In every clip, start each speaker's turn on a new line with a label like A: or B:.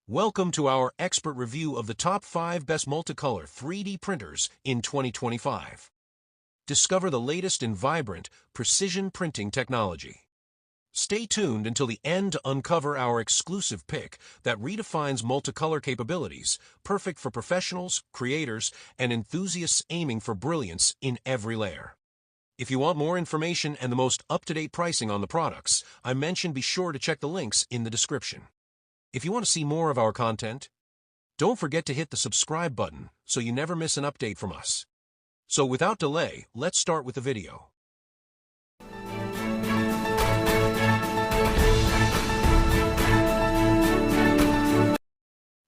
A: Welcome to our expert review of the top 5 best multicolor 3D printers in 2025. Discover the latest in vibrant, precision printing technology. Stay tuned until the end to uncover our exclusive pick that redefines multicolor capabilities, perfect for professionals, creators, and enthusiasts aiming for brilliance in every layer. If you want more information and the most up-to-date pricing on the products I mentioned, be sure to check the links in the description. If you want to see more of our content, don't forget to hit the subscribe button so you never miss an update from us. So without delay, let's start with the video.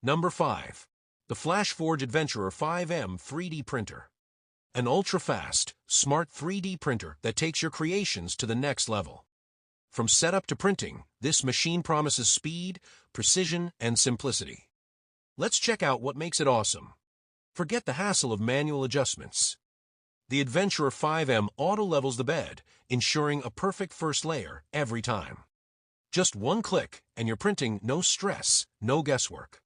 A: Number 5. The Flashforge Adventurer 5M 3D Printer. An ultra-fast, smart 3D printer that takes your creations to the next level. From setup to printing, this machine promises speed, precision, and simplicity. Let's check out what makes it awesome. Forget the hassle of manual adjustments. The Adventurer 5M auto-levels the bed, ensuring a perfect first layer every time. Just one click, and you're printing no stress, no guesswork.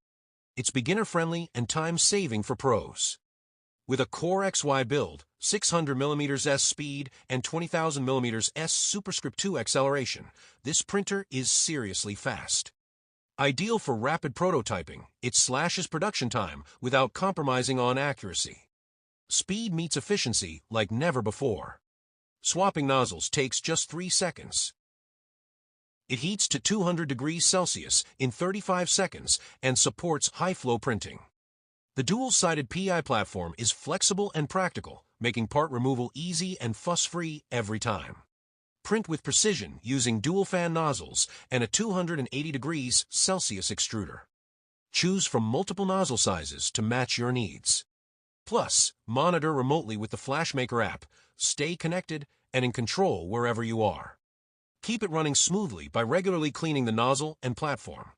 A: It's beginner-friendly and time-saving for pros. With a Core XY build, 600mm S speed, and 20,000mm S superscript 2 acceleration, this printer is seriously fast. Ideal for rapid prototyping, it slashes production time without compromising on accuracy. Speed meets efficiency like never before. Swapping nozzles takes just 3 seconds. It heats to 200 degrees Celsius in 35 seconds and supports high-flow printing. The dual-sided PI platform is flexible and practical, making part removal easy and fuss-free every time. Print with precision using dual-fan nozzles and a 280 degrees Celsius extruder. Choose from multiple nozzle sizes to match your needs. Plus, monitor remotely with the FlashMaker app, stay connected and in control wherever you are. Keep it running smoothly by regularly cleaning the nozzle and platform.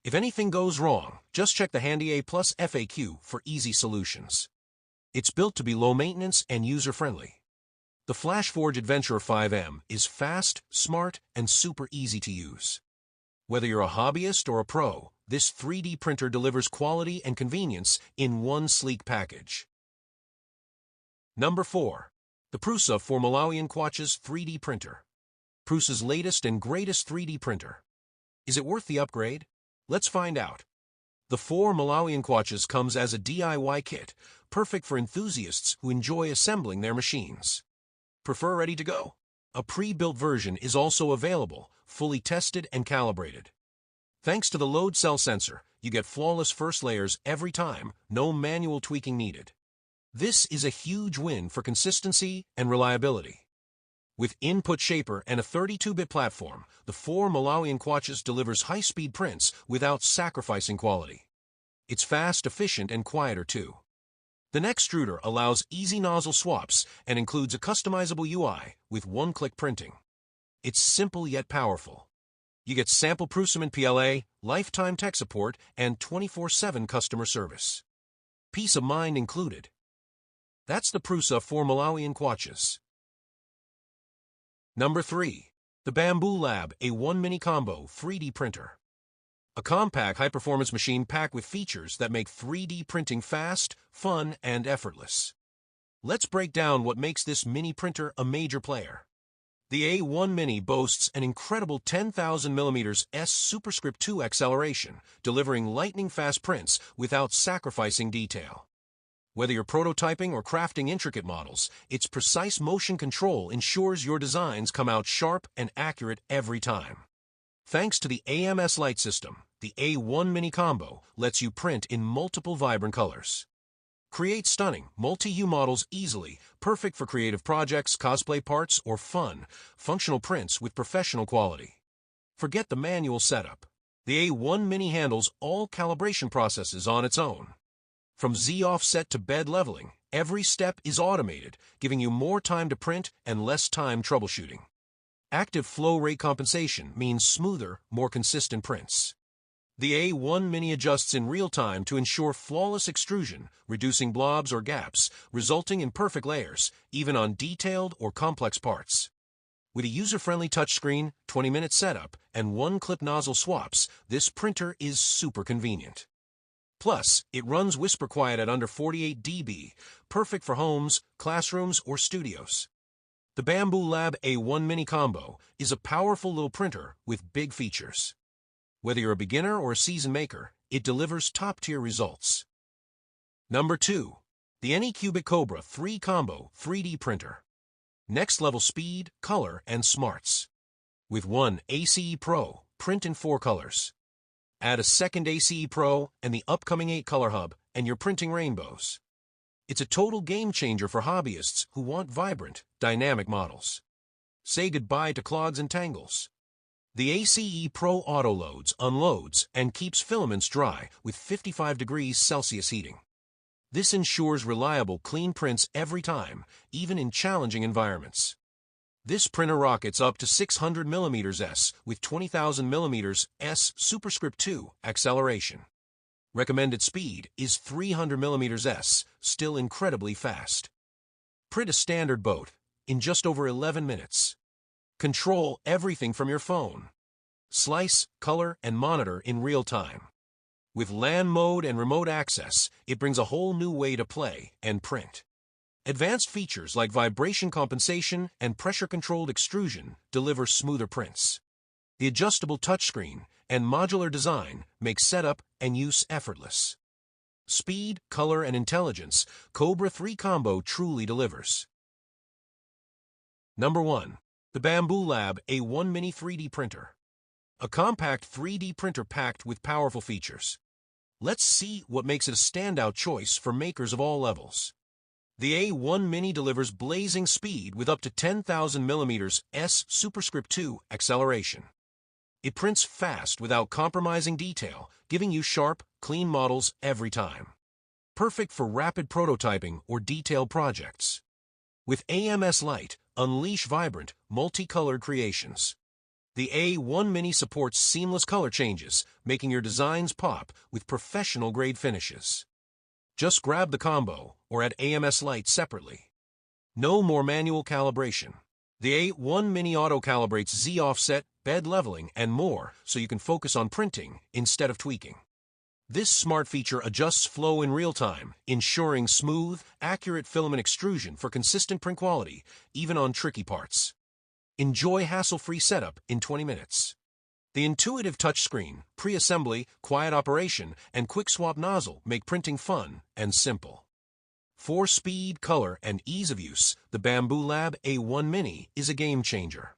A: If anything goes wrong, just check the Handy A+ FAQ for easy solutions. It's built to be low maintenance and user-friendly. The Flashforge Adventurer 5M is fast, smart, and super easy to use. Whether you're a hobbyist or a pro, this 3D printer delivers quality and convenience in one sleek package. Number 4. The Prusa MK4 3D Printer. Prusa's latest and greatest 3D printer. Is it worth the upgrade? Let's find out. The 4 MK4 comes as a DIY kit, perfect for enthusiasts who enjoy assembling their machines. Prefer ready to go? A pre-built version is also available, fully tested and calibrated. Thanks to the load cell sensor, you get flawless first layers every time, no manual tweaking needed. This is a huge win for consistency and reliability. With input shaper and a 32-bit platform, the 4 MK4 delivers high-speed prints without sacrificing quality. It's fast, efficient, and quieter too. The extruder allows easy nozzle swaps and includes a customizable UI with one-click printing. It's simple yet powerful. You get sample Prusa PLA, lifetime tech support, and 24/7 customer service. Peace of mind included. That's the Prusa 4 MK4. Number 3. The Bambu Lab A1 Mini Combo 3D Printer. A compact high-performance machine packed with features that make 3D printing fast, fun, and effortless. Let's break down what makes this mini printer a major player. The A1 Mini boasts an incredible 10,000mm S superscript 2 acceleration, delivering lightning-fast prints without sacrificing detail. Whether you're prototyping or crafting intricate models, its precise motion control ensures your designs come out sharp and accurate every time. Thanks to the AMS light system, the A1 Mini Combo lets you print in multiple vibrant colors. Create stunning, multi-hue models easily, perfect for creative projects, cosplay parts, or fun, functional prints with professional quality. Forget the manual setup. The A1 Mini handles all calibration processes on its own. From Z offset to bed leveling, every step is automated, giving you more time to print and less time troubleshooting. Active flow rate compensation means smoother, more consistent prints. The A1 Mini adjusts in real time to ensure flawless extrusion, reducing blobs or gaps, resulting in perfect layers, even on detailed or complex parts. With a user-friendly touchscreen, 20-minute setup, and one-clip nozzle swaps, this printer is super convenient. Plus, it runs whisper quiet at under 48 dB, perfect for homes, classrooms, or studios. The Bambu Lab A1 Mini Combo is a powerful little printer with big features. Whether you're a beginner or a seasoned maker, it delivers top-tier results. Number 2. The Anycubic Kobra 3 Combo 3D Printer. Next-level speed, color, and smarts. With one ACE Pro, print in 4 colors. Add a second ACE Pro and the upcoming 8-color hub, and you're printing rainbows. It's a total game-changer for hobbyists who want vibrant, dynamic models. Say goodbye to clogs and tangles. The ACE Pro auto-loads, unloads, and keeps filaments dry with 55 degrees Celsius heating. This ensures reliable, clean prints every time, even in challenging environments. This printer rockets up to 600 mm S with 20,000 mm S superscript 2 acceleration. Recommended speed is 300 mm S, still incredibly fast. Print a standard boat in just over 11 minutes. Control everything from your phone. Slice, color, and monitor in real time. With LAN mode and remote access, it brings a whole new way to play and print. Advanced features like vibration compensation and pressure-controlled extrusion deliver smoother prints. The adjustable touchscreen and modular design make setup and use effortless. Speed, color, and intelligence, Kobra 3 Combo truly delivers. Number 1. The Bambu Lab A1 Mini 3D Printer. A compact 3D printer packed with powerful features. Let's see what makes it a standout choice for makers of all levels. The A1 Mini delivers blazing speed with up to 10,000 mm S superscript 2 acceleration. It prints fast without compromising detail, giving you sharp, clean models every time. Perfect for rapid prototyping or detailed projects. With AMS Light, unleash vibrant, multicolored creations. The A1 Mini supports seamless color changes, making your designs pop with professional-grade finishes. Just grab the combo or add AMS Light separately. No more manual calibration. The A1 Mini auto-calibrates Z-offset, bed leveling, and more so you can focus on printing instead of tweaking. This smart feature adjusts flow in real time, ensuring smooth, accurate filament extrusion for consistent print quality, even on tricky parts. Enjoy hassle-free setup in 20 minutes. The intuitive touchscreen, pre-assembly, quiet operation, and quick swap nozzle make printing fun and simple. For speed, color, and ease of use, the Bambu Lab A1 Mini is a game changer.